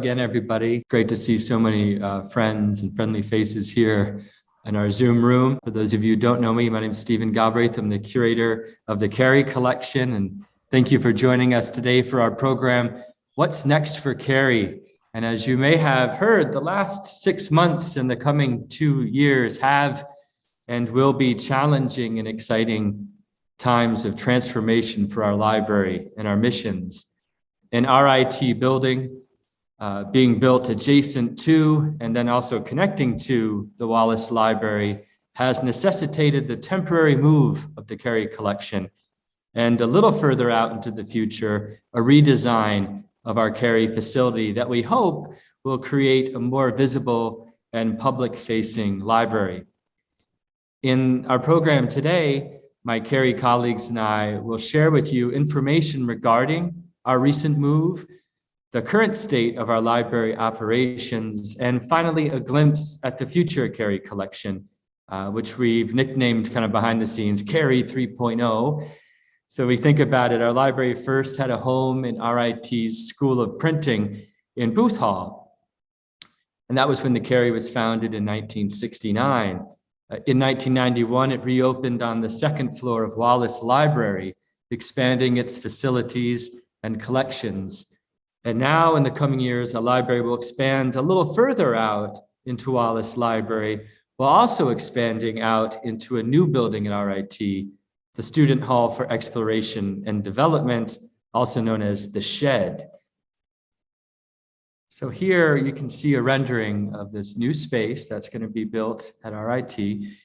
again, everybody. Great to see so many friends and friendly faces here in our Zoom room. For those of you who don't know me, my name is Stephen Galbraith. I'm the curator of the Cary Collection, and thank you for joining us today for our program, What's Next for Cary? And as you may have heard, the last 6 months and the coming 2 years have and will be challenging and exciting times of transformation for our library and our missions. An RIT building being built adjacent to and then also connecting to the Wallace Library has necessitated the temporary move of the Cary Collection, and a little further out into the future, a redesign of our Cary facility that we hope will create a more visible and public-facing library. In our program today, my Cary colleagues and I will share with you information regarding our recent move, the current state of our library operations, and finally a glimpse at the future Cary Collection, which we've nicknamed kind of behind the scenes Cary 3.0. So we think about it, our library first had a home in RIT's School of Printing in Booth Hall. And that was when the Cary was founded in 1969. In 1991, it reopened on the second floor of Wallace Library, expanding its facilities and collections. And now in the coming years, the library will expand a little further out into Wallace Library, while also expanding out into a new building at RIT, the Student Hall for Exploration and Development, also known as the Shed. So here you can see a rendering of this new space that's going to be built at RIT.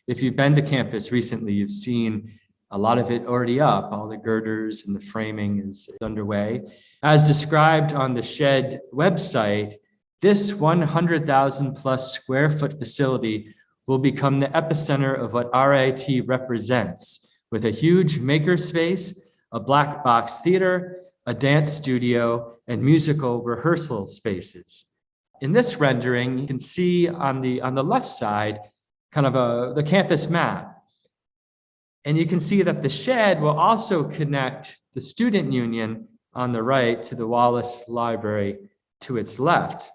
If you've been to campus recently, you've seen a lot of it already up. All the girders and the framing is underway. As described on the Shed website, this 100,000 plus square foot facility will become the epicenter of what RIT represents, with a huge makerspace, a black box theater, a dance studio, and musical rehearsal spaces. In this rendering, you can see on the left side, kind of the campus map. And you can see that the Shed will also connect the Student Union on the right to the Wallace Library to its left.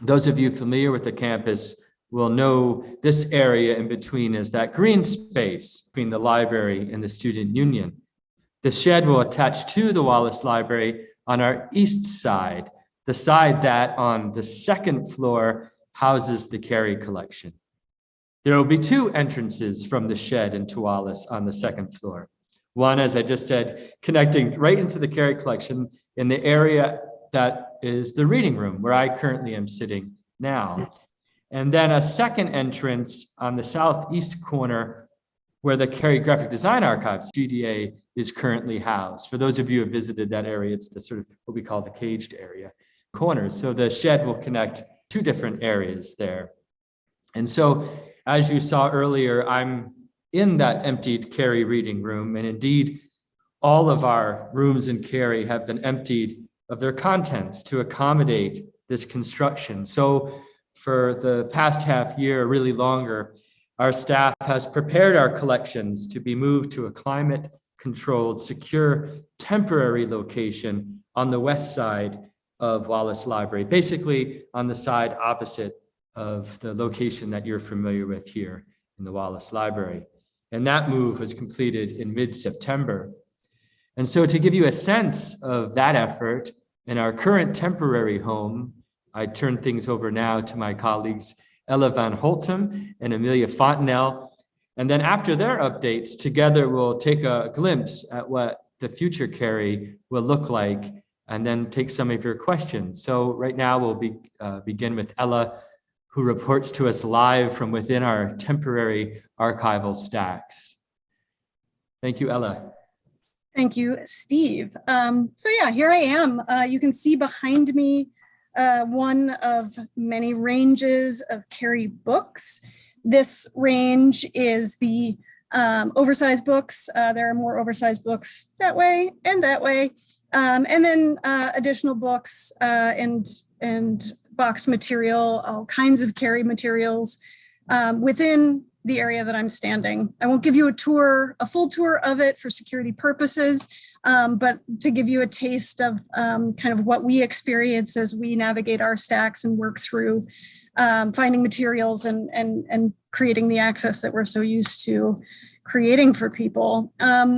Those of you familiar with the campus will know this area in between is that green space between the library and the Student Union. The Shed will attach to the Wallace Library on our east side, the side that on the second floor houses the Cary Collection. There will be two entrances from the Shed into Wallace on the second floor. One, as I just said, connecting right into the Cary Collection in the area that is the reading room where I currently am sitting now. And then a second entrance on the southeast corner where the Cary Graphic Design Archives, GDA, is currently housed. For those of you who have visited that area, it's the sort of what we call the caged area corners. So the Shed will connect two different areas there. And so, as you saw earlier, I'm in that emptied Cary reading room, and indeed, all of our rooms in Cary have been emptied of their contents to accommodate this construction. So for the past half year, really longer, our staff has prepared our collections to be moved to a climate-controlled, secure, temporary location on the west side of Wallace Library, basically on the side opposite of the location that you're familiar with here in the Wallace Library. And that move was completed in mid-September. And so to give you a sense of that effort in our current temporary home, I turn things over now to my colleagues, Ella Van Holtum and Amelia Fontenelle. And then after their updates, together we'll take a glimpse at what the future Cary will look like and then take some of your questions. So right now we'll begin with Ella, who reports to us live from within our temporary archival stacks. Thank you, Ella. Thank you, Steve. So yeah, here I am. You can see behind me one of many ranges of Cary books. This range is the oversized books. There are more oversized books that way and that way. And then additional books and box material, all kinds of Cary materials. Within the area that I'm standing. I won't give you a full tour of it for security purposes, but to give you a taste of kind of what we experience as we navigate our stacks and work through finding materials and creating the access that we're so used to creating for people.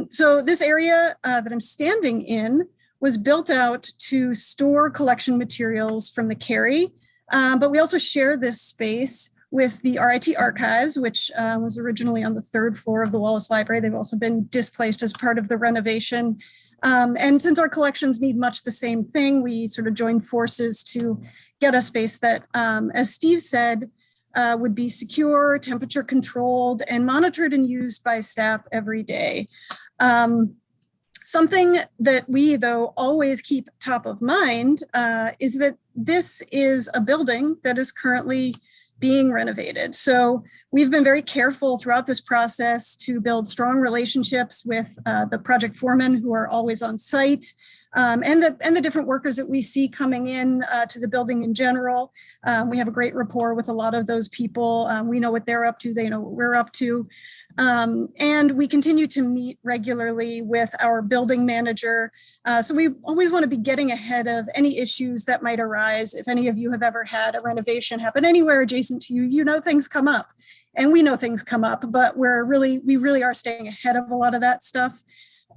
So this area that I'm standing in was built out to store collection materials from the Cary, but we also share this space with the RIT Archives, which was originally on the 3rd floor of the Wallace Library. They've also been displaced as part of the renovation. And since our collections need much the same thing, we sort of joined forces to get a space that, as Steve said, would be secure, temperature controlled, and monitored and used by staff every day. Something that we, though, always keep top of mind is that this is a building that is currently being renovated. So we've been very careful throughout this process to build strong relationships with the project foremen who are always on site, and the different workers that we see coming in to the building in general. We have a great rapport with a lot of those people. We know what they're up to, they know what we're up to. And we continue to meet regularly with our building manager. So we always want to be getting ahead of any issues that might arise. If any of you have ever had a renovation happen anywhere adjacent to you, you know things come up, and we know things come up, but we really are staying ahead of a lot of that stuff.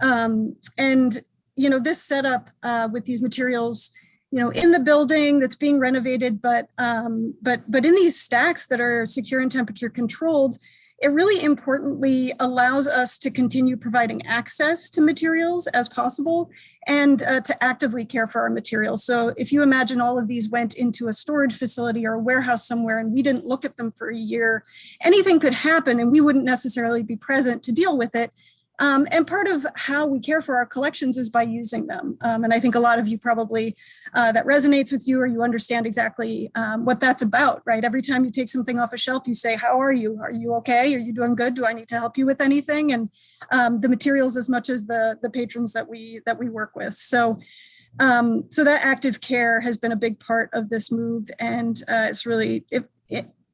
And this setup with these materials, in the building that's being renovated, but in these stacks that are secure and temperature controlled, it really importantly allows us to continue providing access to materials as possible and to actively care for our materials. So if you imagine all of these went into a storage facility or a warehouse somewhere and we didn't look at them for a year, anything could happen and we wouldn't necessarily be present to deal with it. And part of how we care for our collections is by using them. And I think a lot of you probably, that resonates with you, or you understand exactly what that's about, right? Every time you take something off a shelf, you say, how are you? Are you okay? Are you doing good? Do I need to help you with anything? And the materials as much as the patrons that we work with. So that active care has been a big part of this move. And it's really,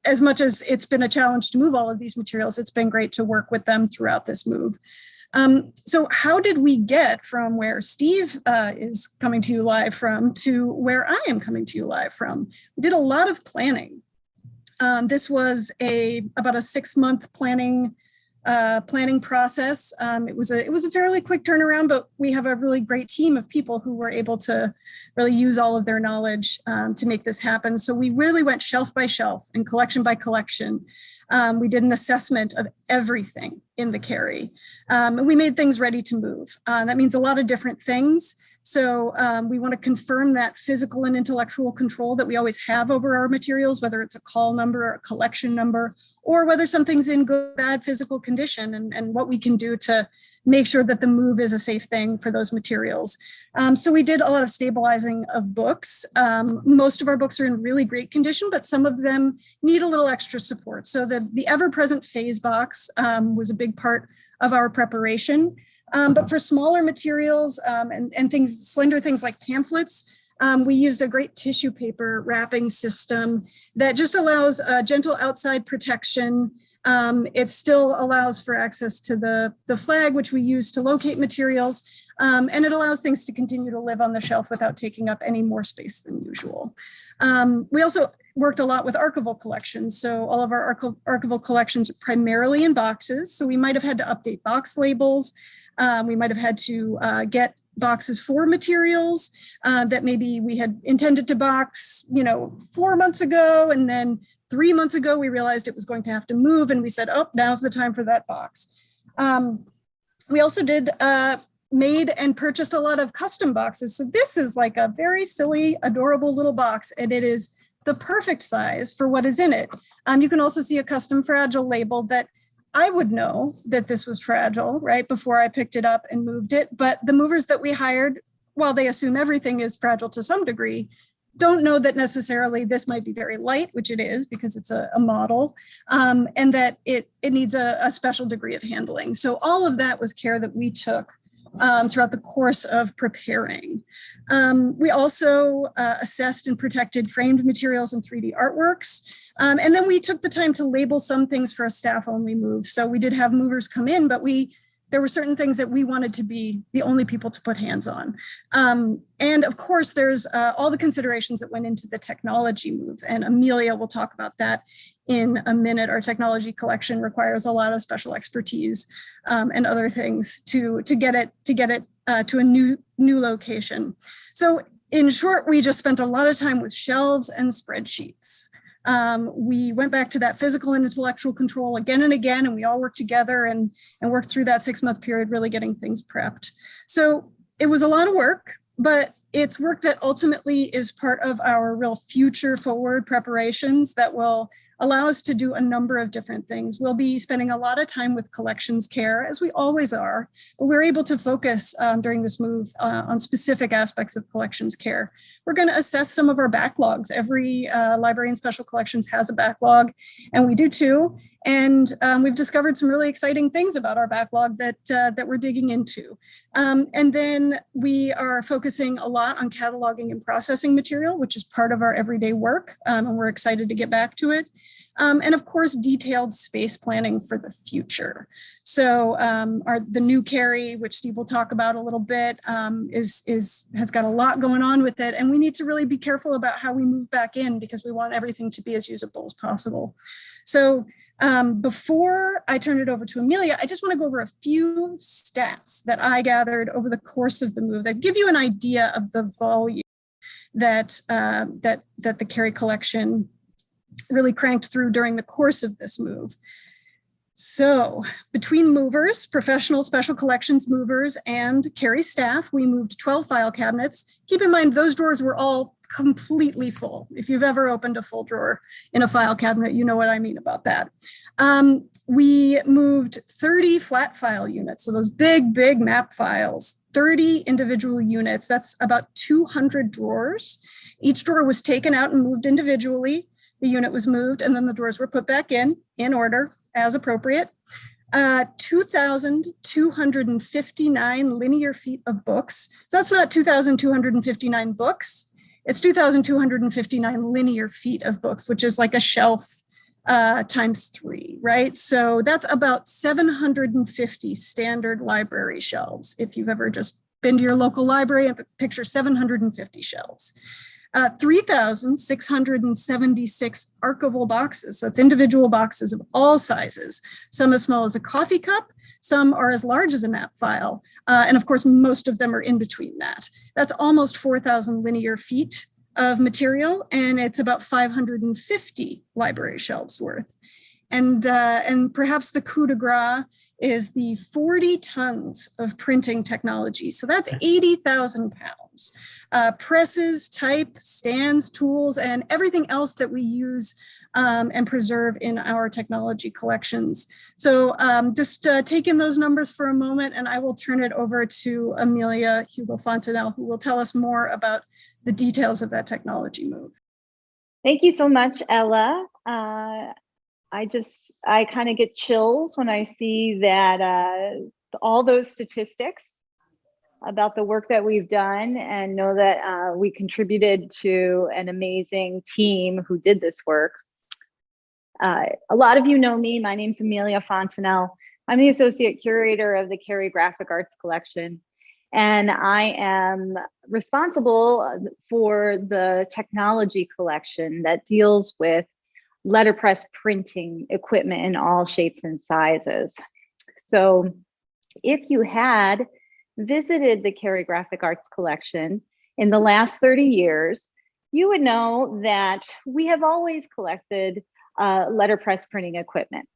as much as it's been a challenge to move all of these materials, it's been great to work with them throughout this move. So how did we get from where Steve is coming to you live from to where I am coming to you live from? We did a lot of planning. This was about a 6-month planning process. It was a fairly quick turnaround, but we have a really great team of people who were able to really use all of their knowledge to make this happen. So we really went shelf by shelf and collection by collection. We did an assessment of everything in the Cary, and we made things ready to move. That means a lot of different things. So we want to confirm that physical and intellectual control that we always have over our materials, whether it's a call number or a collection number, or whether something's in good, bad physical condition, and what we can do to make sure that the move is a safe thing for those materials. So we did a lot of stabilizing of books. Most of our books are in really great condition, but some of them need a little extra support. So the ever-present phase box was a big part of our preparation. But for smaller materials and slender things like pamphlets, we used a great tissue paper wrapping system that just allows gentle outside protection. It still allows for access to the flag, which we use to locate materials, and it allows things to continue to live on the shelf without taking up any more space than usual. We also worked a lot with archival collections. So all of our archival collections are primarily in boxes. So we might have had to update box labels. We might have had to get boxes for materials that maybe we had intended to box, 4 months ago. And then 3 months ago, we realized it was going to have to move. And we said, oh, now's the time for that box. We also made and purchased a lot of custom boxes. So this is like a very silly, adorable little box, and it is the perfect size for what is in it. You can also see a custom fragile label that I would know that this was fragile, right, before I picked it up and moved it. But the movers that we hired, while they assume everything is fragile to some degree, don't know that necessarily this might be very light, which it is because it's a model, and that it needs a special degree of handling. So all of that was care that we took throughout the course of preparing. We also assessed and protected framed materials and 3D artworks. And then we took the time to label some things for a staff-only move. So we did have movers come in, but there were certain things that we wanted to be the only people to put hands on. And of course, there's all the considerations that went into the technology move. And Amelia will talk about that in a minute. Our technology collection requires a lot of special expertise and other things to get it to a new location. So in short, we just spent a lot of time with shelves and spreadsheets. We went back to that physical and intellectual control again and again, and we all worked together and worked through that 6-month period, really getting things prepped. So it was a lot of work, but it's work that ultimately is part of our real future forward preparations that will allow us to do a number of different things. We'll be spending a lot of time with collections care, as we always are, but we're able to focus during this move on specific aspects of collections care. We're going to assess some of our backlogs. Every library and special collections has a backlog, and we do too. And we've discovered some really exciting things about our backlog that we're digging into. And then we are focusing a lot on cataloging and processing material, which is part of our everyday work, and we're excited to get back to it. And of course, detailed space planning for the future. So the new Cary, which Steve will talk about a little bit, has got a lot going on with it. And we need to really be careful about how we move back in because we want everything to be as usable as possible. So before I turn it over to Amelia, I just want to go over a few stats that I gathered over the course of the move that give you an idea of the volume that the Cary Collection really cranked through during the course of this move. So between movers, professional special collections movers, and Cary staff, we moved 12 file cabinets. Keep in mind, those drawers were all completely full. If you've ever opened a full drawer in a file cabinet, you know what I mean about that. We moved 30 flat file units. So those big map files, 30 individual units. That's about 200 drawers. Each drawer was taken out and moved individually. The unit was moved and then the drawers were put back in order as appropriate. 2,259 linear feet of books. So that's not 2,259 books. It's 2,259 linear feet of books, which is like a shelf times 3, right? So that's about 750 standard library shelves. If you've ever just been to your local library and picture 750 shelves. 3,676 archival boxes. So it's individual boxes of all sizes. Some as small as a coffee cup, some are as large as a map file. And of course, most of them are in between that. That's almost 4,000 linear feet of material, and it's about 550 library shelves worth. And perhaps the coup de grace is the 40 tons of printing technology. So that's 80,000 pounds. Presses, type, stands, tools, and everything else that we use and preserve in our technology collections. So just take in those numbers for a moment, and I will turn it over to Amelia Hugo Fontanelle, who will tell us more about the details of that technology move. Thank you so much, Ella. I kind of get chills when I see that all those statistics about the work that we've done, and know that we contributed to an amazing team who did this work. A lot of you know me. My name's Amelia Fontanelle. I'm the Associate Curator of the Cary Graphic Arts Collection, and I am responsible for the technology collection that deals with letterpress printing equipment in all shapes and sizes. So if you had visited the Cary Graphic Arts Collection in the last 30 years, you would know that we have always collected letterpress printing equipment.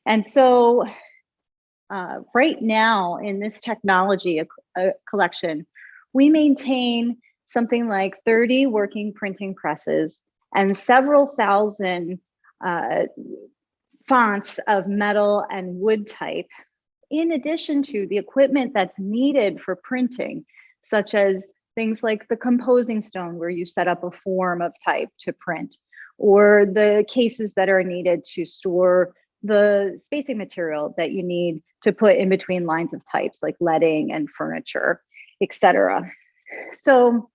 And so right now in this technology collection, we maintain something like 30 working printing presses and several thousand fonts of metal and wood type, in addition to the equipment that's needed for printing, such as things like the composing stone, where you set up a form of type to print, or the cases that are needed to store the spacing material that you need to put in between lines of types like leading and furniture, etc. So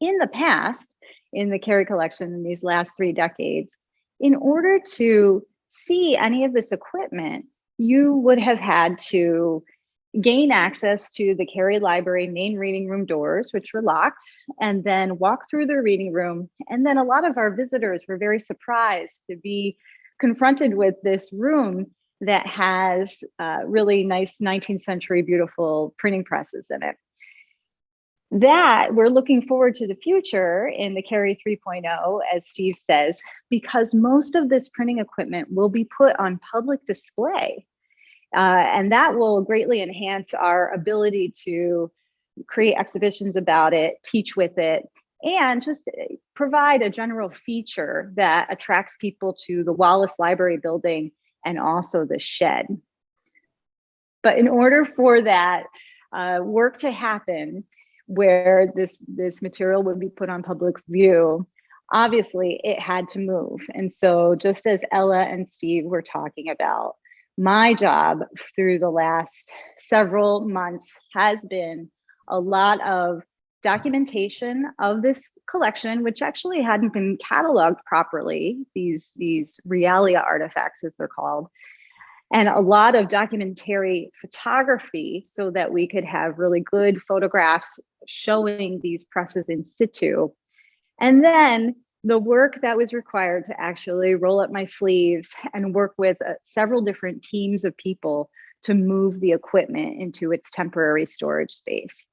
in the past, in the Cary Collection in these last 3 decades, in order to see any of this equipment, you would have had to gain access to the Cary Library main reading room doors, which were locked, and then walk through the reading room. And then a lot of our visitors were very surprised to be confronted with this room that has really nice 19th century beautiful printing presses in it. That we're looking forward to the future in the Cary 3.0, as Steve says, because most of this printing equipment will be put on public display. And that will greatly enhance our ability to create exhibitions about it, teach with it, and just provide a general feature that attracts people to the Wallace Library building and also the shed. But in order for that work to happen, where this material would be put on public view, obviously it had to move. And so just as Ella and Steve were talking about, my job through the last several months has been a lot of documentation of this collection, which actually hadn't been cataloged properly, these realia artifacts as they're called, and a lot of documentary photography so that we could have really good photographs showing these presses in situ. And then the work that was required to actually roll up my sleeves and work with several different teams of people to move the equipment into its temporary storage space.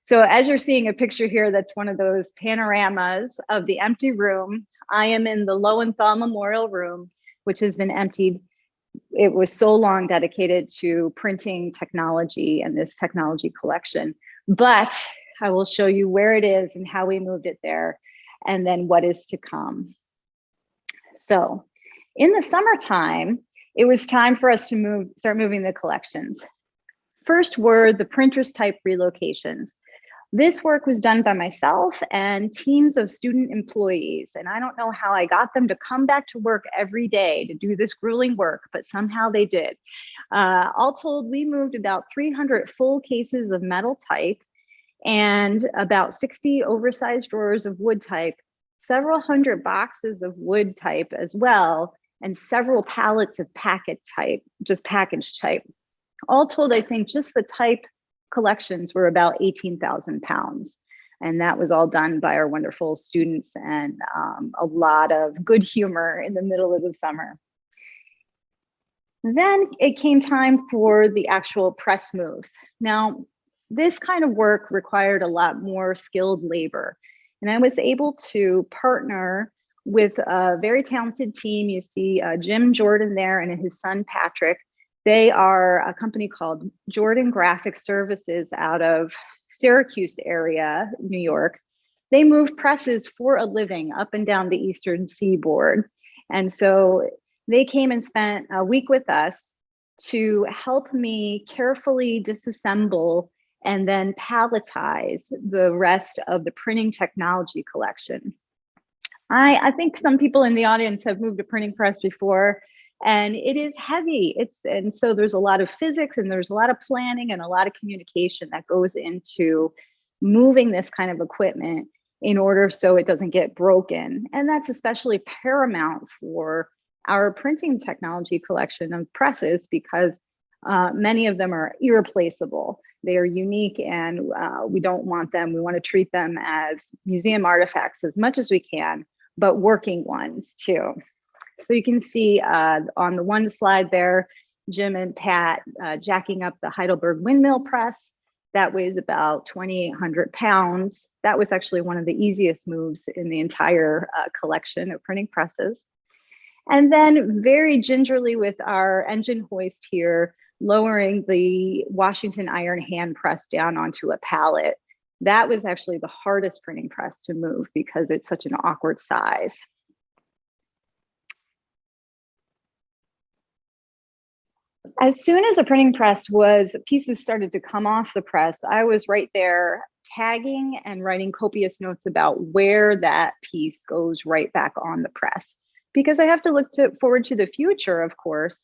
So as you're seeing a picture here, that's one of those panoramas of the empty room. I am in the Lowenthal Memorial Room, which has been emptied. It was so long dedicated to printing technology and this technology collection, but I will show you where it is and how we moved it there, and then what is to come. So in the summertime, it was time for us to start moving the collections. First were the printer's type relocations. This work was done by myself and teams of student employees. And I don't know how I got them to come back to work every day to do this grueling work, but somehow they did. All told, we moved about 300 full cases of metal type and about 60 oversized drawers of wood type, several hundred boxes of wood type as well, and several pallets of packet type, just package type. All told, I think just the type collections were about 18,000 pounds. And that was all done by our wonderful students and a lot of good humor in the middle of the summer. Then it came time for the actual press moves. Now, this kind of work required a lot more skilled labor. And I was able to partner with a very talented team. You see Jim Jordan there and his son, Patrick. They are a company called Jordan Graphic Services out of Syracuse area, New York. They move presses for a living up and down the Eastern Seaboard. And so they came and spent a week with us to help me carefully disassemble and then palletize the rest of the printing technology collection. I think some people in the audience have moved a printing press before, and it is heavy. And so there's a lot of physics and there's a lot of planning and a lot of communication that goes into moving this kind of equipment in order so it doesn't get broken. And that's especially paramount for our printing technology collection of presses because many of them are irreplaceable. They are unique and we don't want them. We want to treat them as museum artifacts as much as we can, but working ones too. So you can see on the one slide there, Jim and Pat jacking up the Heidelberg windmill press. That weighs about 2,800 pounds. That was actually one of the easiest moves in the entire collection of printing presses. And then very gingerly with our engine hoist here, lowering the Washington iron hand press down onto a pallet. That was actually the hardest printing press to move because it's such an awkward size. As soon as the printing press pieces started to come off the press, I was right there tagging and writing copious notes about where that piece goes right back on the press, because I have to look forward to the future, of course,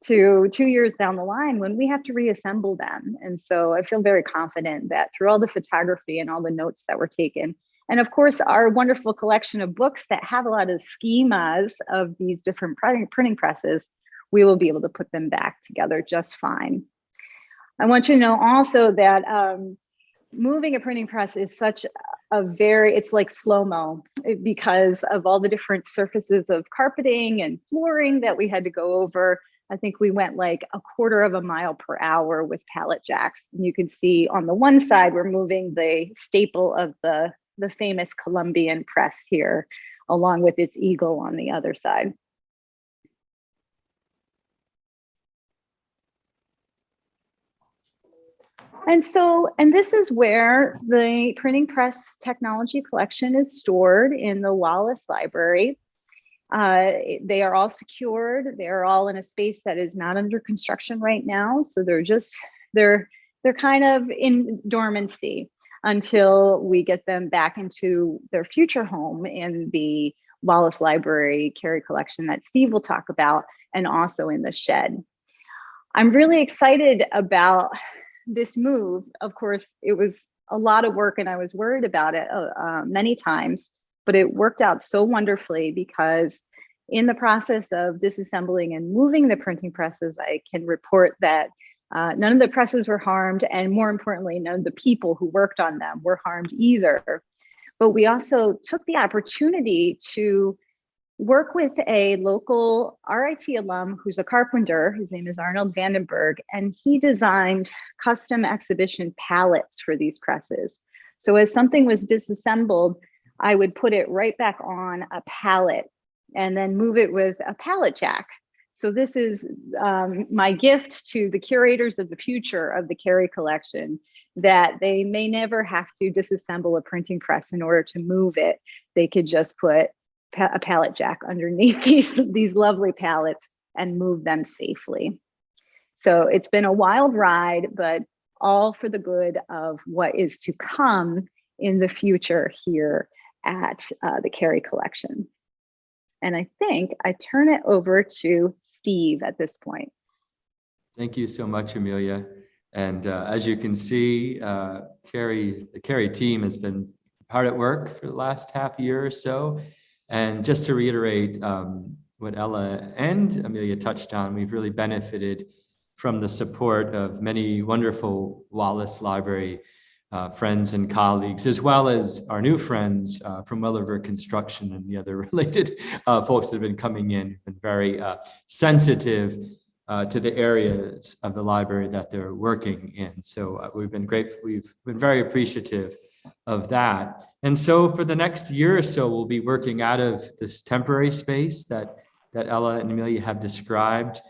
to 2 years down the line when we have to reassemble them. And so I feel very confident that through all the photography and all the notes that were taken, and of course, our wonderful collection of books that have a lot of schemas of these different printing presses, we will be able to put them back together just fine. I want you to know also that moving a printing press is such it's like slow-mo because of all the different surfaces of carpeting and flooring that we had to go over. I think we went like 1/4 mile per hour with pallet jacks. And you can see on the one side, we're moving the staple of the famous Colombian press here, along with its eagle on the other side. And this is where the printing press technology collection is stored in the Wallace Library. They are all secured. They're all in a space that is not under construction right now. So they're kind of in dormancy until we get them back into their future home in the Wallace Library Cary Collection that Steve will talk about, and also in the shed. I'm really excited about this move. Of course, it was a lot of work and I was worried about it many times, but it worked out so wonderfully because in the process of disassembling and moving the printing presses, I can report that none of the presses were harmed, and more importantly, none of the people who worked on them were harmed either. But we also took the opportunity to work with a local RIT alum who's a carpenter. His name is Arnold Vandenberg, and he designed custom exhibition pallets for these presses. So as something was disassembled, I would put it right back on a pallet and then move it with a pallet jack. So this is my gift to the curators of the future of the Cary Collection, that they may never have to disassemble a printing press in order to move it. They could just put a pallet jack underneath these lovely pallets and move them safely. So it's been a wild ride, but all for the good of what is to come in the future here at the Cary Collection. And I think I turn it over to Steve at this point. Thank you so much, Amelia. And as you can see, the Cary team has been hard at work for the last half year or so. And just to reiterate what Ella and Amelia touched on, we've really benefited from the support of many wonderful Wallace Library friends and colleagues, as well as our new friends from Welliver Construction and the other related folks that have been coming in, been very sensitive to the areas of the library that they're working in. So we've been grateful, we've been very appreciative of that. And so for the next year or so, we'll be working out of this temporary space that Ella and Amelia have described.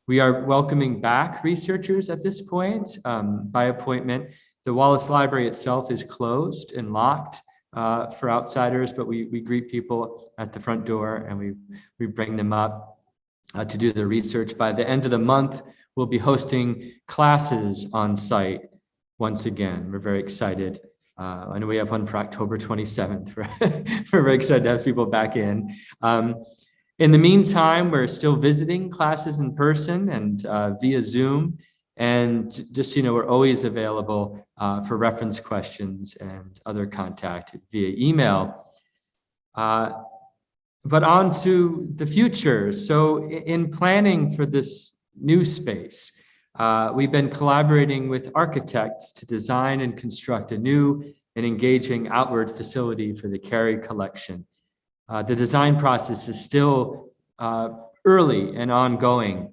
We are welcoming back researchers at this point by appointment. The Wallace Library itself is closed and locked for outsiders, but we greet people at the front door and we bring them up to do the research. By the end of the month, we'll be hosting classes on site once again. We're very excited. I know we have one for October 27th. We're very excited to have people back in. In the meantime, we're still visiting classes in person and via Zoom. And just, we're always available for reference questions and other contact via email. But on to the future. So in planning for this new space, we've been collaborating with architects to design and construct a new and engaging outward facility for the Cary Collection. The design process is still early and ongoing.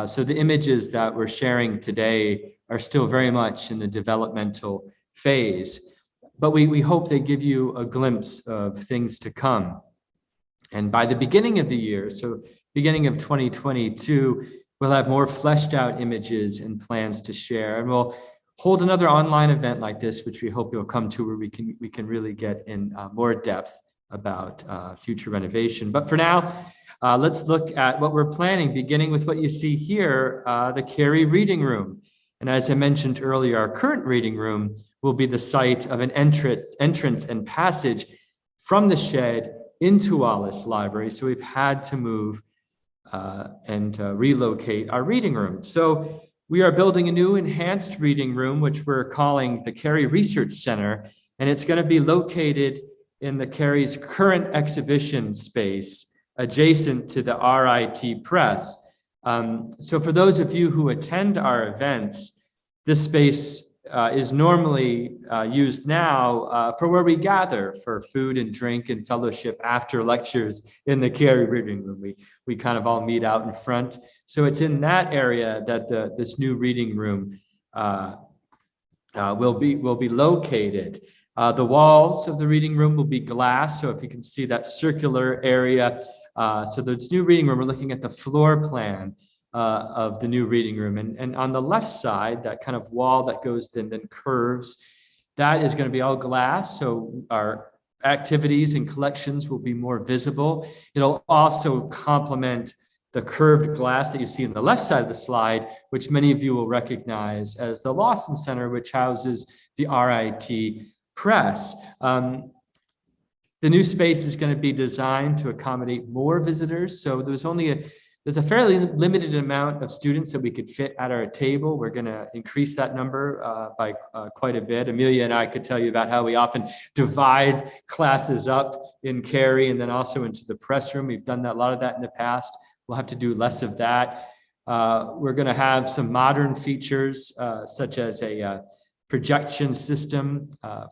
So the images that we're sharing today are still very much in the developmental phase, but we hope they give you a glimpse of things to come. And by the beginning of the year, so beginning of 2022, we'll have more fleshed out images and plans to share. And we'll hold another online event like this, which we hope you'll come to, where we can really get in more depth about future renovation. But for now, let's look at what we're planning, beginning with what you see here, the Cary Reading Room. And as I mentioned earlier, our current reading room will be the site of an entrance and passage from the shed into Wallace Library. So we've had to move and relocate our reading room. So we are building a new enhanced reading room, which we're calling the Cary Research Center, and it's going to be located in the Cary's current exhibition space adjacent to the RIT Press. So for those of you who attend our events, this space is normally used now for where we gather for food and drink and fellowship after lectures in the Cary reading room. We kind of all meet out in front. So it's in that area that this new reading room will be located. The walls of the reading room will be glass. So if you can see that circular area, so this new reading room, we're looking at the floor plan of the new reading room. And on the left side, that kind of wall that goes then curves, that is going to be all glass. So our activities and collections will be more visible. It'll also complement the curved glass that you see on the left side of the slide, which many of you will recognize as the Lawson Center, which houses the RIT Press. The new space is going to be designed to accommodate more visitors. So there's a fairly limited amount of students that we could fit at our table. We're going to increase that number by quite a bit. Amelia and I could tell you about how we often divide classes up in Cary and then also into the press room. We've done a lot of that in the past. We'll have to do less of that. We're going to have some modern features such as a projection system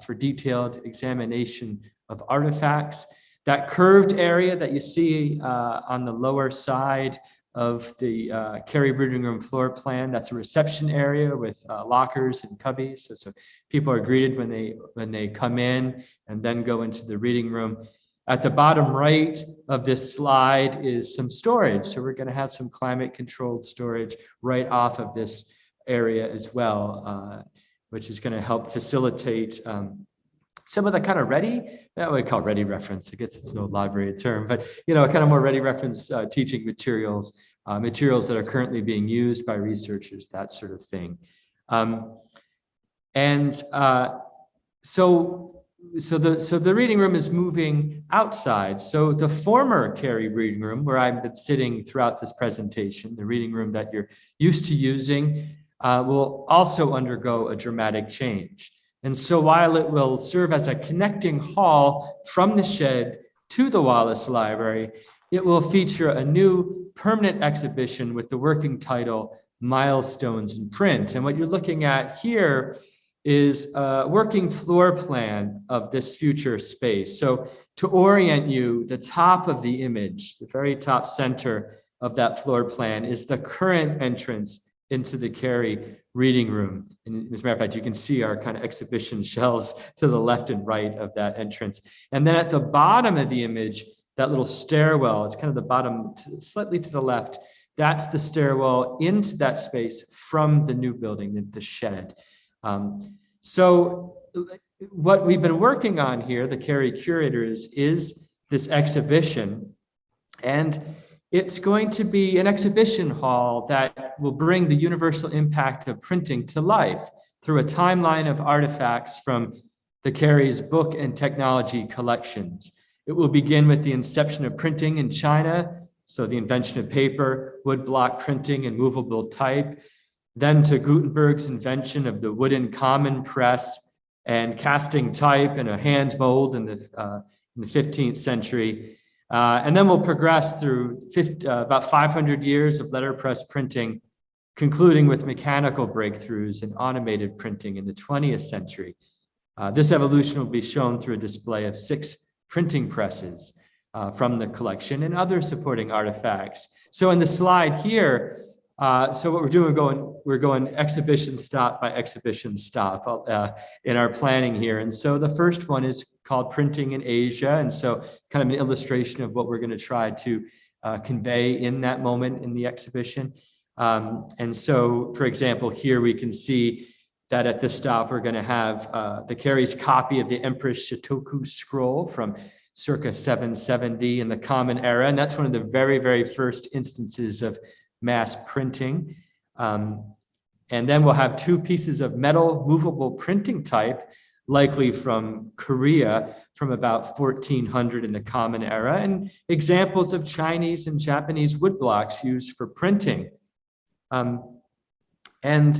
for detailed examination of artifacts. That curved area that you see on the lower side of the Cary reading room floor plan, that's a reception area with lockers and cubbies. So people are greeted when they come in and then go into the reading room. At the bottom right of this slide is some storage. So we're going to have some climate controlled storage right off of this area as well, which is going to help facilitate some of the kind of that we call ready reference. I guess it's an old library term, but kind of more ready reference teaching materials, materials that are currently being used by researchers, that sort of thing. So the reading room is moving outside. So the former Cary reading room, where I've been sitting throughout this presentation, the reading room that you're used to using, will also undergo a dramatic change. And so while it will serve as a connecting hall from the shed to the Wallace Library, it will feature a new permanent exhibition with the working title, Milestones in Print. And what you're looking at here is a working floor plan of this future space. So to orient you, the top of the image, the very top center of that floor plan is the current entrance into the Cary reading room. And as a matter of fact, you can see our kind of exhibition shelves to the left and right of that entrance. And then at the bottom of the image, that little stairwell, it's kind of the bottom, slightly to the left, that's the stairwell into that space from the new building, the shed. So what we've been working on here, the Cary curators, is this exhibition. And it's going to be an exhibition hall that will bring the universal impact of printing to life through a timeline of artifacts from the Cary's book and technology collections. It will begin with the inception of printing in China, so the invention of paper, woodblock printing, and movable type, then to Gutenberg's invention of the wooden common press and casting type and a hand mold in the 15th century. And then we'll progress through about 500 years of letterpress printing, concluding with mechanical breakthroughs in automated printing in the 20th century. This evolution will be shown through a display of 6 printing presses from the collection and other supporting artifacts. So in the slide here, so what we're doing, we're going exhibition stop by exhibition stop in our planning here. And so the first one is called Printing in Asia. And so kind of an illustration of what we're going to try to convey in that moment in the exhibition. And so, for example, here we can see that at this stop, we're going to have the Cary's copy of the Empress Shotoku scroll from circa 770 in the Common Era. And that's one of the very, very first instances of mass printing. And then we'll have 2 pieces of metal movable printing type likely from Korea from about 1400 in the Common Era, and examples of Chinese and Japanese woodblocks used for printing. And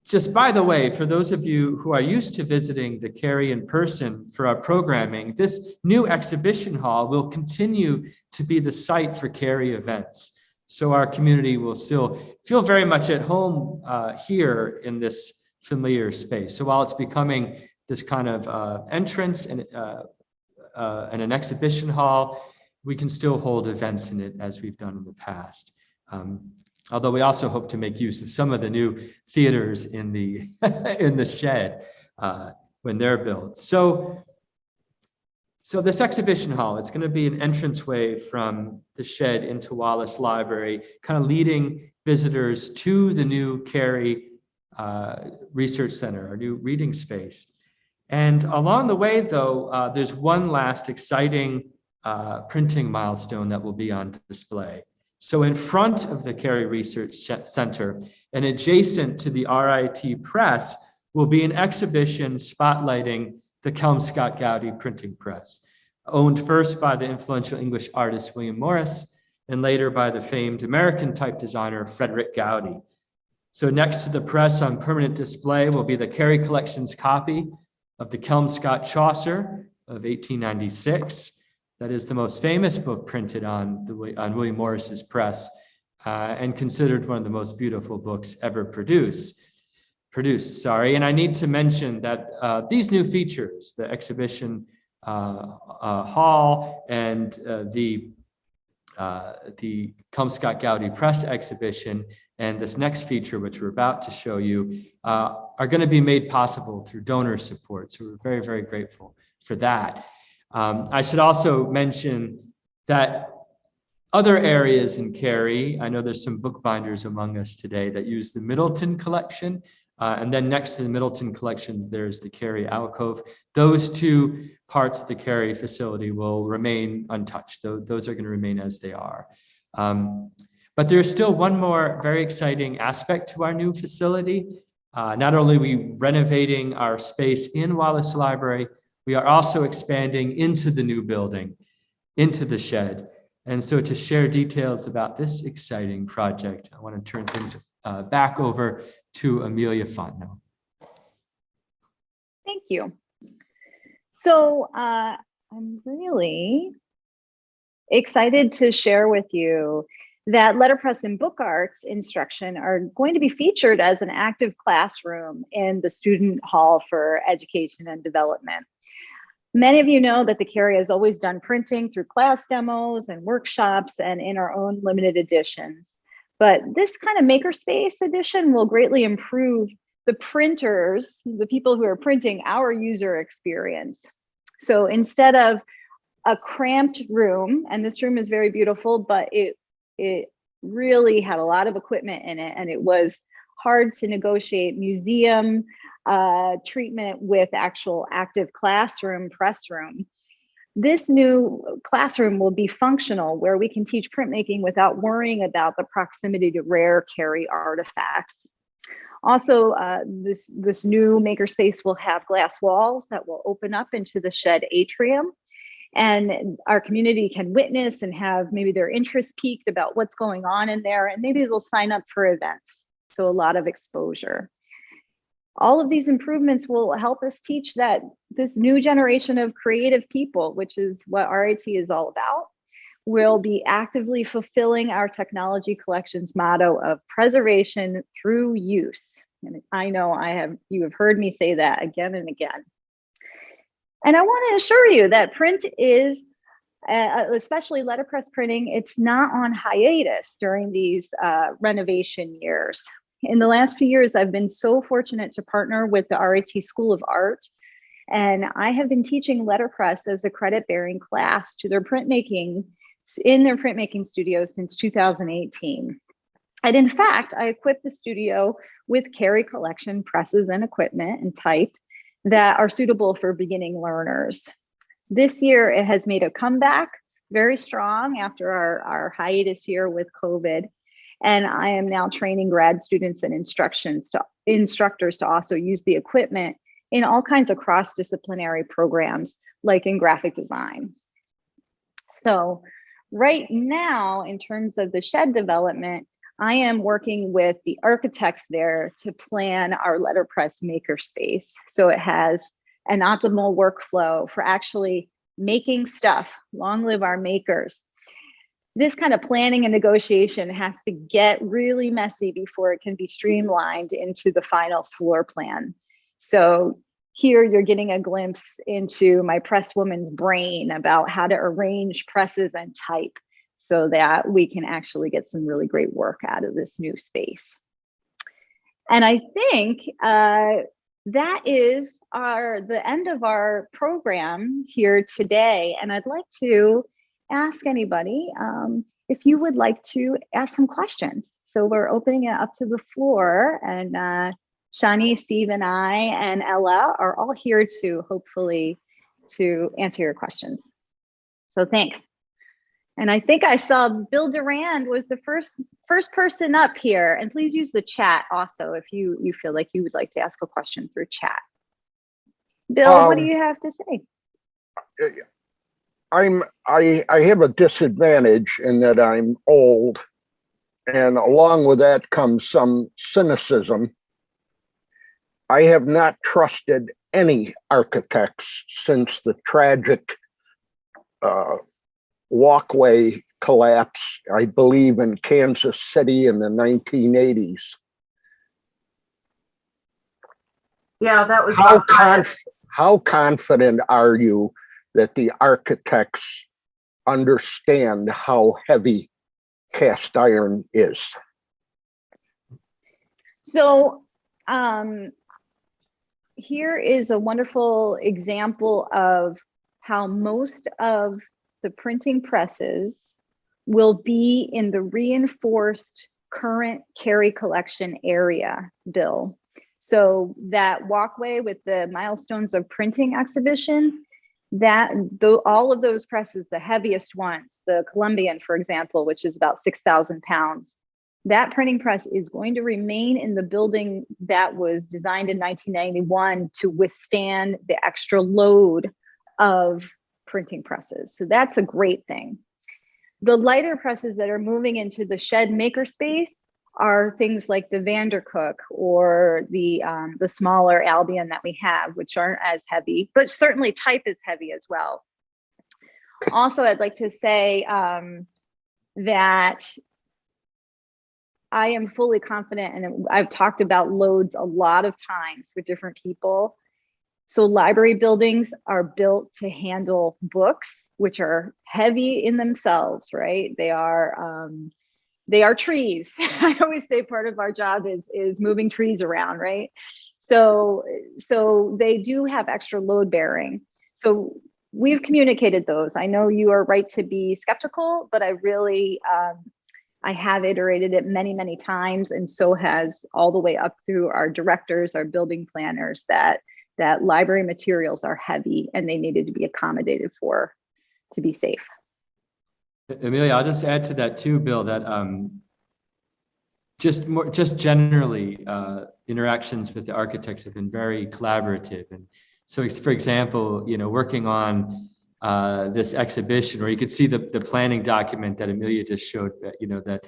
just by the way, for those of you who are used to visiting the Cary in person for our programming, this new exhibition hall will continue to be the site for Cary events. So our community will still feel very much at home here in this familiar space. So while it's becoming this kind of entrance and an exhibition hall, we can still hold events in it as we've done in the past. Although we also hope to make use of some of the new theaters in the in the shed when they're built. So this exhibition hall, it's going to be an entranceway from the shed into Wallace Library, kind of leading visitors to the new Cary Research Center, our new reading space. And along the way, though, there's one last exciting printing milestone that will be on display. So in front of the Cary Research Center and adjacent to the RIT Press will be an exhibition spotlighting the Kelmscott-Gowdy printing press, owned first by the influential English artist William Morris and later by the famed American type designer Frederick Gowdy. So next to the press on permanent display will be the Cary Collection's copy of the Kelmscott Chaucer of 1896. That is the most famous book printed on William Morris's press and considered one of the most beautiful books ever produced. And I need to mention that these new features, the exhibition hall and the Kelmscott-Gowdy Press exhibition, and this next feature, which we're about to show you, are going to be made possible through donor support. So we're very, very grateful for that. I should also mention that other areas in Cary, I know there's some bookbinders among us today that use the Middleton collection. And then next to the Middleton collections, there's the Cary alcove. Those two parts of the Cary facility will remain untouched. Those are going to remain as they are. But there's still one more very exciting aspect to our new facility. Not only are we renovating our space in Wallace Library, we are also expanding into the new building, into the shed. And so to share details about this exciting project, I want to turn things back over to Amelia Fontenot. Thank you. So I'm really excited to share with you that letterpress and book arts instruction are going to be featured as an active classroom in the student hall for education and development. Many of you know that the Cary has always done printing through class demos and workshops and in our own limited editions. But this kind of Makerspace edition will greatly improve the printers, the people who are printing, our user experience. So instead of a cramped room, and this room is very beautiful, but it really had a lot of equipment in it, and it was hard to negotiate museum treatment with actual active classroom, press room. This new classroom will be functional, where we can teach printmaking without worrying about the proximity to rare Cary artifacts. Also, this new Makerspace will have glass walls that will open up into the shed atrium, and our community can witness and have maybe their interest piqued about what's going on in there, and maybe they'll sign up for events. So a lot of exposure. All of these improvements will help us teach that this new generation of creative people, which is what RIT is all about, will be actively fulfilling our technology collection's motto of preservation through use. And I know you have heard me say that again and again. And I want to assure you that print is, especially letterpress printing, it's not on hiatus during these renovation years. In the last few years, I've been so fortunate to partner with the RIT School of Art, and I have been teaching letterpress as a credit-bearing class to their printmaking in their printmaking studio since 2018. And in fact, I equipped the studio with Cary Collection presses and equipment and type that are suitable for beginning learners. This year, it has made a comeback very strong after our hiatus year with COVID. And I am now training grad students and instructors to also use the equipment in all kinds of cross-disciplinary programs, like in graphic design. So right now, in terms of the shed development, I am working with the architects there to plan our letterpress makerspace. So it has an optimal workflow for actually making stuff. Long live our makers. This kind of planning and negotiation has to get really messy before it can be streamlined into the final floor plan. So here you're getting a glimpse into my press woman's brain about how to arrange presses and type so that we can actually get some really great work out of this new space. And I think that is the end of our program here today. And I'd like to ask anybody if you would like to ask some questions. So we're opening it up to the floor, and Shani, Steve, and I, and Ella are all here to hopefully to answer your questions. So thanks. And I think I saw Bill Durand was the first person up here. And please use the chat also if you feel like you would like to ask a question through chat. Bill, what do you have to say? I have a disadvantage in that I'm old, and along with that comes some cynicism. I have not trusted any architects since the tragic walkway collapse, I believe, in Kansas City in the 1980s. Yeah, that was how confident are you that the architects understand how heavy cast iron is? So here is a wonderful example of how most of the printing presses will be in the reinforced current Cary Collection area, Bill. So that walkway with the Milestones of Printing exhibition, all of those presses, the heaviest ones, the Columbian, for example, which is about 6,000 pounds, that printing press is going to remain in the building that was designed in 1991 to withstand the extra load of printing presses. So that's a great thing. The lighter presses that are moving into the shed makerspace are things like the Vandercook or the smaller Albion that we have, which aren't as heavy, but certainly type is heavy as well. Also, I'd like to say that I am fully confident, and I've talked about loads a lot of times with different people. So library buildings are built to handle books, which are heavy in themselves, right? They are trees. I always say part of our job is moving trees around, right? So they do have extra load bearing. So we've communicated those. I know you are right to be skeptical, but I really, I have iterated it many, many times, and so has all the way up through our directors, our building planners, that library materials are heavy and they needed to be accommodated for to be safe. Amelia, I'll just add to that too, Bill, that just generally interactions with the architects have been very collaborative. And so, for example, working on this exhibition, or you could see the planning document that Amelia just showed, that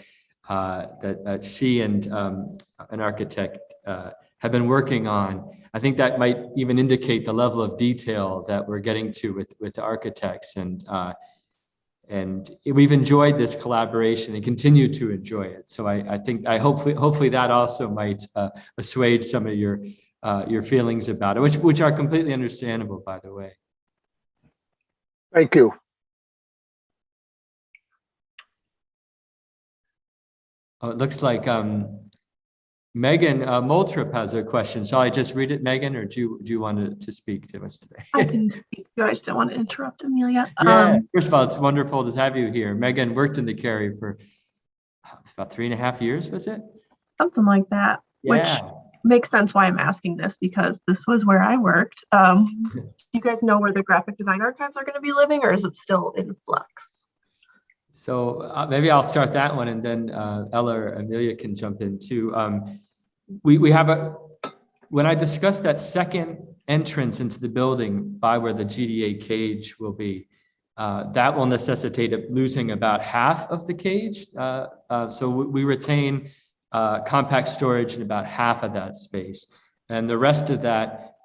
that she and an architect have been working on. I think that might even indicate the level of detail that we're getting to with the architects, and we've enjoyed this collaboration and continue to enjoy it. So I think hopefully that also might assuage some of your feelings about it, which are completely understandable, by the way. Thank you. Oh, it looks like Megan Moultrop has a question. Shall I just read it, Megan, or do you want to speak to us today? I can speak. I just don't want to interrupt Amelia. Yeah, first of all, it's wonderful to have you here. Megan worked in the Cary for about 3.5 years, was it? Something like that, Yeah. which makes sense why I'm asking this, because this was where I worked. Do you guys know where the graphic design archives are going to be living, or is it still in flux? So maybe I'll start that one, and then Ella or Amelia can jump in too. We have when I discussed that second entrance into the building by where the GDA cage will be. That will necessitate losing about half of the cage. So we retain compact storage in about half of that space. And the rest of that,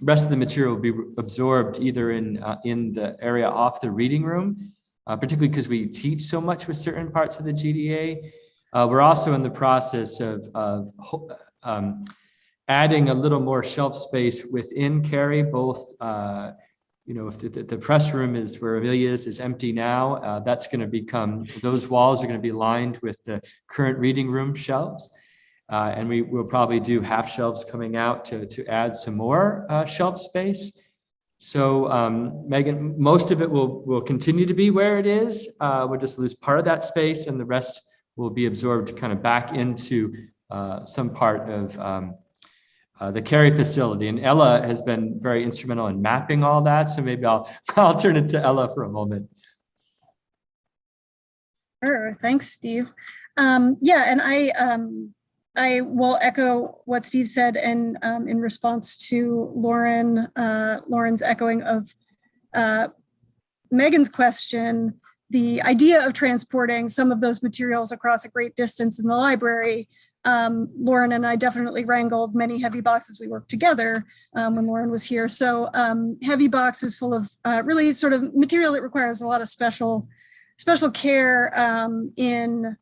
rest of the material will be absorbed either in the area off the reading room, particularly because we teach so much with certain parts of the GDA. We're also in the process of adding a little more shelf space within Cary, both if the press room is where Amelia is empty now, that's going to become, those walls are going to be lined with the current reading room shelves. And we will probably do half shelves coming out to add some more shelf space. So Megan, most of it will continue to be where it is. We'll just lose part of that space and the rest will be absorbed kind of back into some part of the Cary facility. And Ella has been very instrumental in mapping all that. So maybe I'll turn it to Ella for a moment. Sure, thanks, Steve. Yeah, and I will echo what Steve said, and in response to Lauren's echoing of Megan's question, the idea of transporting some of those materials across a great distance in the library. Lauren and I definitely wrangled many heavy boxes. We worked together when Lauren was here. So heavy boxes full of really sort of material that requires a lot of special care in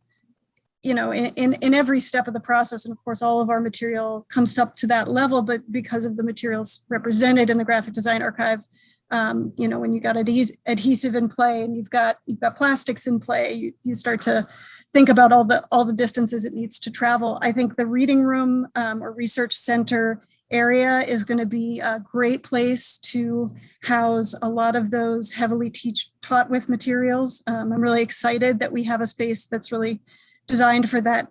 every step of the process. And of course, all of our material comes up to that level, but because of the materials represented in the Graphic Design Archive, when you got adhesive in play and you've got plastics in play, you start to think about all the distances it needs to travel. I think the reading room or research center area is going to be a great place to house a lot of those heavily taught with materials. I'm really excited that we have a space that's really designed for that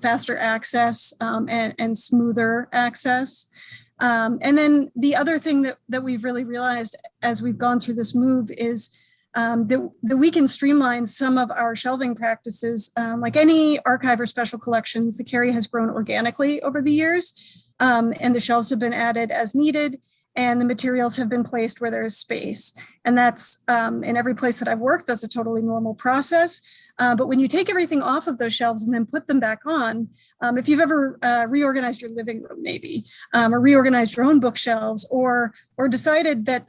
faster access and smoother access. And then the other thing that we've really realized as we've gone through this move is that we can streamline some of our shelving practices. Like any archive or special collections, the Cary has grown organically over the years, and the shelves have been added as needed, and the materials have been placed where there is space. And that's in every place that I've worked, that's a totally normal process. But when you take everything off of those shelves and then put them back on, if you've ever reorganized your living room, maybe, or reorganized your own bookshelves, or decided that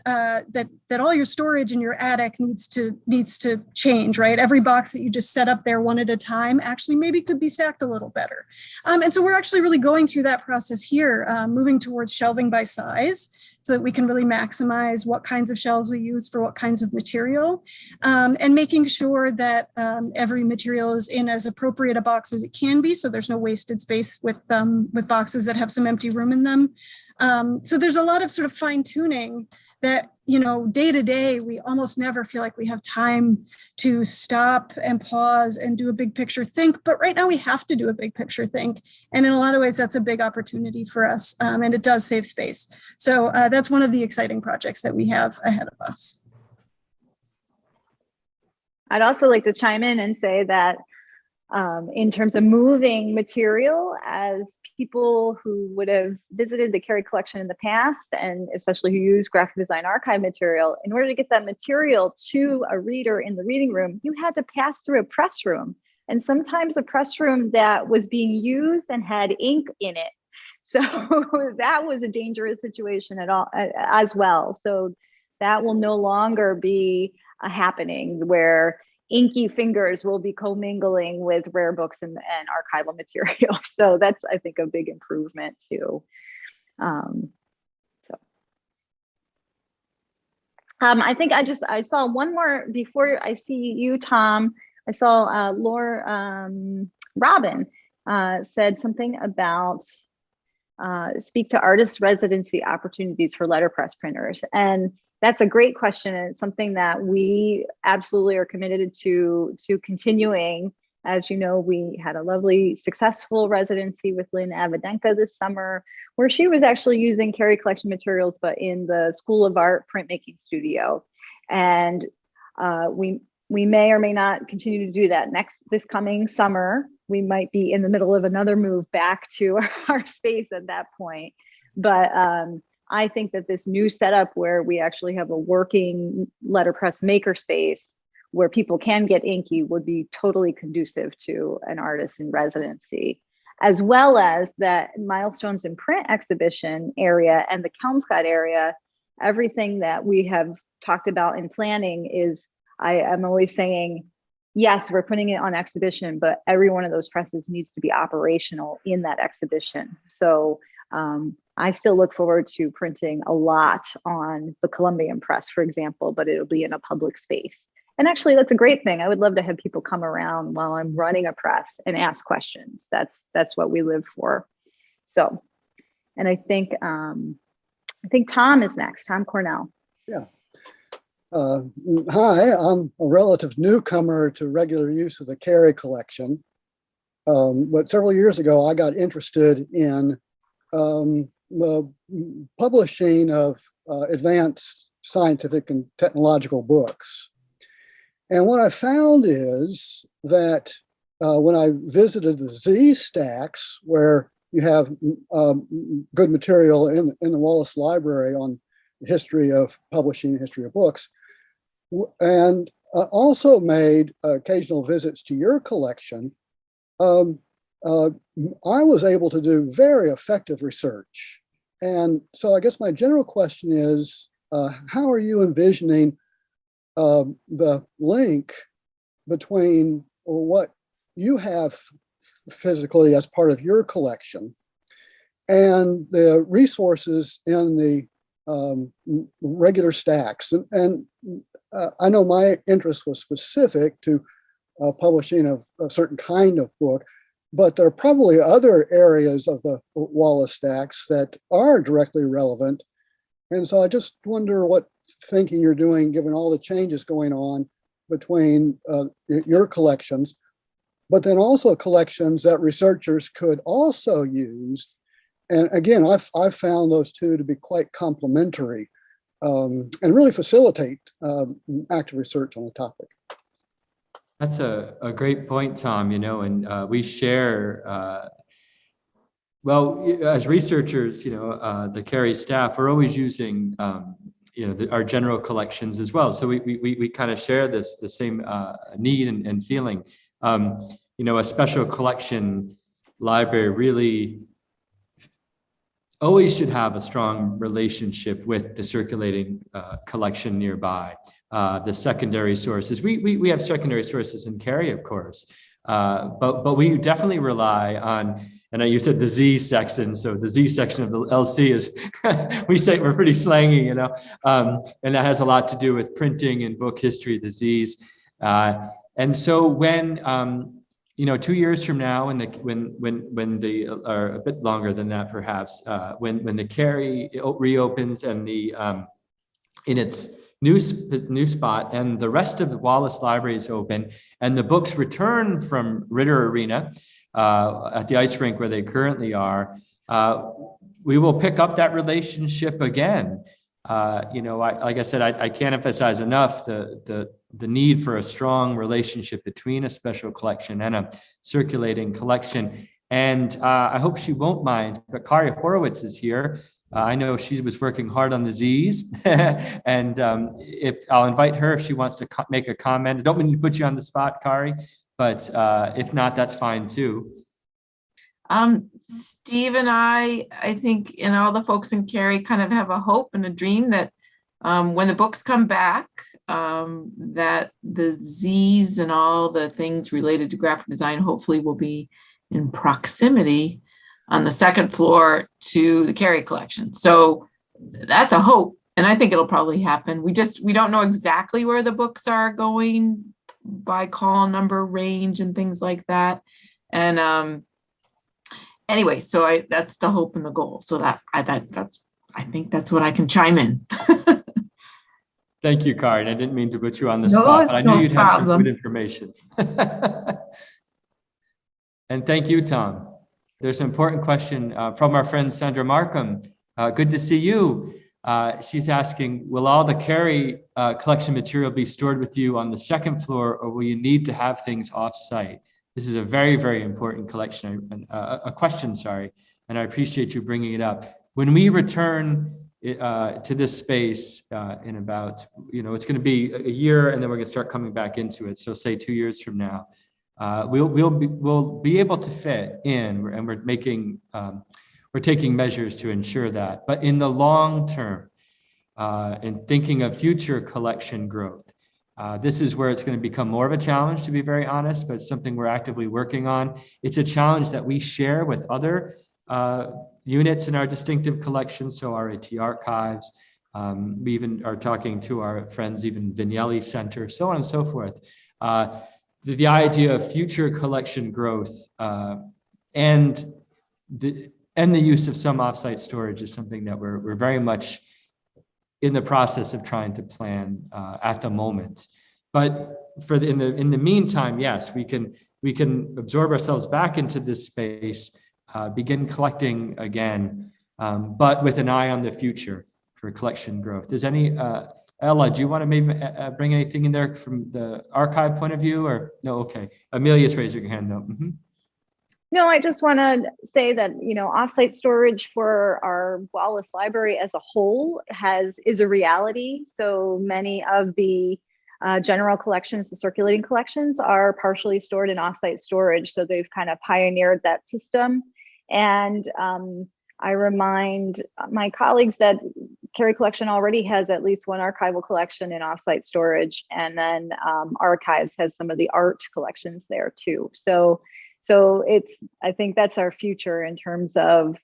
all your storage in your attic needs to change, right? Every box that you just set up there one at a time actually maybe could be stacked a little better. And so we're actually really going through that process here, moving towards shelving by size, so that we can really maximize what kinds of shelves we use for what kinds of material, and making sure that every material is in as appropriate a box as it can be, so there's no wasted space with boxes that have some empty room in them. So there's a lot of sort of fine tuning that, day to day, we almost never feel like we have time to stop and pause and do a big picture think. But right now we have to do a big picture think. And in a lot of ways, that's a big opportunity for us. And it does save space. So that's one of the exciting projects that we have ahead of us. I'd also like to chime in and say that in terms of moving material, as people who would have visited the Cary Collection in the past, and especially who use Graphic Design Archive material, in order to get that material to a reader in the reading room, you had to pass through a press room. And sometimes a press room that was being used and had ink in it. So that was a dangerous situation as well. So that will no longer be a happening where inky fingers will be commingling with rare books and archival material. So that's, I think, a big improvement too. I think I saw one more before I see you, Tom. I saw Robin said something about speak to artist residency opportunities for letterpress printers. And that's a great question, and it's something that we absolutely are committed to continuing. As you know, we had a lovely, successful residency with Lynn Avadenka this summer, where she was actually using Cary Collection materials, but in the School of Art printmaking studio. And we may or may not continue to do that this coming summer. We might be in the middle of another move back to our space at that point. But I think that this new setup where we actually have a working letterpress makerspace where people can get inky would be totally conducive to an artist in residency, as well as that Milestones in Print exhibition area and the Kelmscott area. Everything that we have talked about in planning is, I'm always saying, yes, we're putting it on exhibition, but every one of those presses needs to be operational in that exhibition. So I still look forward to printing a lot on the Columbian Press, for example, but it'll be in a public space. And actually, that's a great thing. I would love to have people come around while I'm running a press and ask questions. That's what we live for. So, and I think Tom is next. Tom Cornell. Yeah. Hi, I'm a relative newcomer to regular use of the Cary Collection. But several years ago, I got interested in the publishing of advanced scientific and technological books. And what I found is that when I visited the Z stacks, where you have good material in the Wallace Library on the history of publishing, history of books, and also made occasional visits to your collection, I was able to do very effective research. And so I guess my general question is, how are you envisioning the link between what you have physically as part of your collection and the resources in the regular stacks? And I know my interest was specific to publishing of a certain kind of book, but there are probably other areas of the Wallace stacks that are directly relevant. And so I just wonder what thinking you're doing, given all the changes going on between your collections, but then also collections that researchers could also use. And again, I've found those two to be quite complementary and really facilitate active research on the topic. That's a great point, Tom, and we share, well, as researchers, the Cary staff, we're always using, our general collections as well. So we kind of share the same need and feeling. A special collection library really always should have a strong relationship with the circulating collection nearby. The secondary sources, we have secondary sources in Cary, of course, but we definitely rely on, and you said the Z section, so the Z section of the LC is, we say we're pretty slangy, and that has a lot to do with printing and book history, the Zs. And so when, 2 years from now, when the, or a bit longer than that, perhaps, when the Cary reopens and the, in its new spot, and the rest of the Wallace Library is open, and the books return from Ritter Arena at the ice rink where they currently are, we will pick up that relationship again. Like I said, I can't emphasize enough the need for a strong relationship between a special collection and a circulating collection. And I hope she won't mind, but Kari Horowitz is here. I know she was working hard on the Zs, and if I'll invite her if she wants to make a comment. I don't mean to put you on the spot, Kari, but if not, that's fine too. Steve and I think, all the folks in Cary kind of have a hope and a dream that when the books come back, that the Zs and all the things related to graphic design hopefully will be in proximity on the second floor to the Cary Collection. So that's a hope, and I think it'll probably happen. We don't know exactly where the books are going by call number range and things like that. And anyway, so that's the hope and the goal. So I think that's what I can chime in. Thank you, Karen. I didn't mean to put you on the spot, but I knew you'd have some good information. And thank you, Tom. There's an important question from our friend Sandra Markham. Good to see you. She's asking, will all the Cary collection material be stored with you on the second floor, or will you need to have things off-site? This is a very, very important question, a question, sorry, and I appreciate you bringing it up. When we return to this space in about, it's going to be a year, and then we're going to start coming back into it. So say 2 years from now, we'll be able to fit in, and we're taking measures to ensure that. But in the long term, in thinking of future collection growth, this is where it's going to become more of a challenge, to be very honest, but it's something we're actively working on. It's a challenge that we share with other units in our distinctive collection, so RIT archives. We even are talking to our friends, even Vignelli Center, so on and so forth. The idea of future collection growth and the use of some offsite storage is something that we're very much in the process of trying to plan at the moment. But in the meantime, yes, we can absorb ourselves back into this space, begin collecting again, but with an eye on the future for collection growth. Does Ella, do you want to maybe bring anything in there from the archive point of view, or no? Okay, Amelia's raising her hand though. Mm-hmm. No, I just want to say that, offsite storage for our Wallace Library as a whole is a reality. So many of the general collections, the circulating collections, are partially stored in offsite storage. So they've kind of pioneered that system. And I remind my colleagues that Cary Collection already has at least one archival collection in offsite storage, and then Archives has some of the art collections there too. So I think that's our future in terms of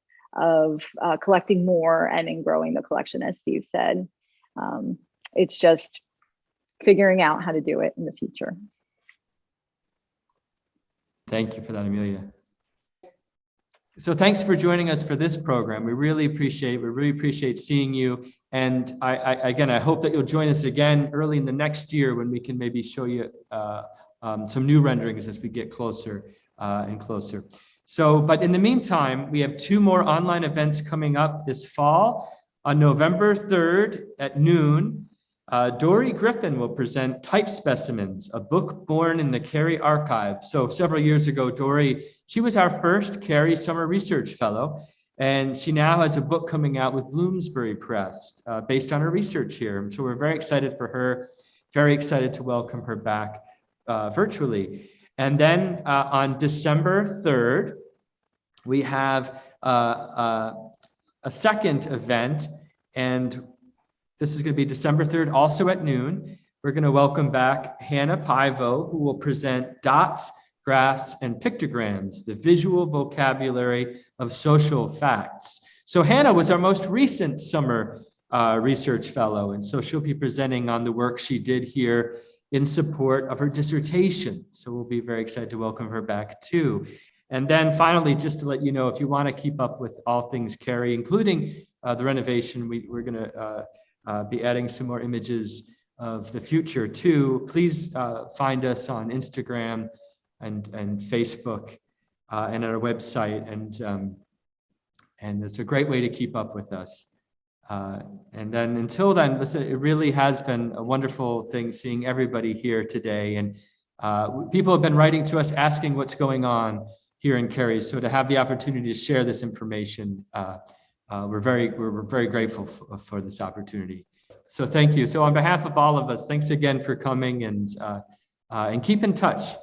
collecting more and in growing the collection, as Steve said. It's just figuring out how to do it in the future. Thank you for that, Amelia. So thanks for joining us for this program. We really appreciate seeing you. And I hope that you'll join us again early in the next year when we can maybe show you some new renderings as we get closer and closer. So, but in the meantime, we have 2 more online events coming up this fall. On November 3rd at noon, Dory Griffin will present Type Specimens, a book born in the Cary archive. So several years ago, Dory, she was our first Cary Summer Research Fellow, and she now has a book coming out with Bloomsbury Press based on her research here. So we're very excited for her, very excited to welcome her back virtually. And then on December 3rd, we have a second event, and this is going to be December 3rd, also at noon. We're going to welcome back Hannah Pivo, who will present Dots, Graphs, and Pictograms, the visual vocabulary of social facts. So Hannah was our most recent summer research fellow, and so she'll be presenting on the work she did here in support of her dissertation. So we'll be very excited to welcome her back too. And then finally, just to let you know, if you want to keep up with all things Cary, including the renovation, we're going to be adding some more images of the future too. Please find us on Instagram and Facebook and at our website. And it's a great way to keep up with us. And then until then, listen, it really has been a wonderful thing seeing everybody here today. And people have been writing to us asking what's going on here in Cary. So to have the opportunity to share this information, we're very grateful for this opportunity. So thank you. So on behalf of all of us, thanks again for coming, and keep in touch.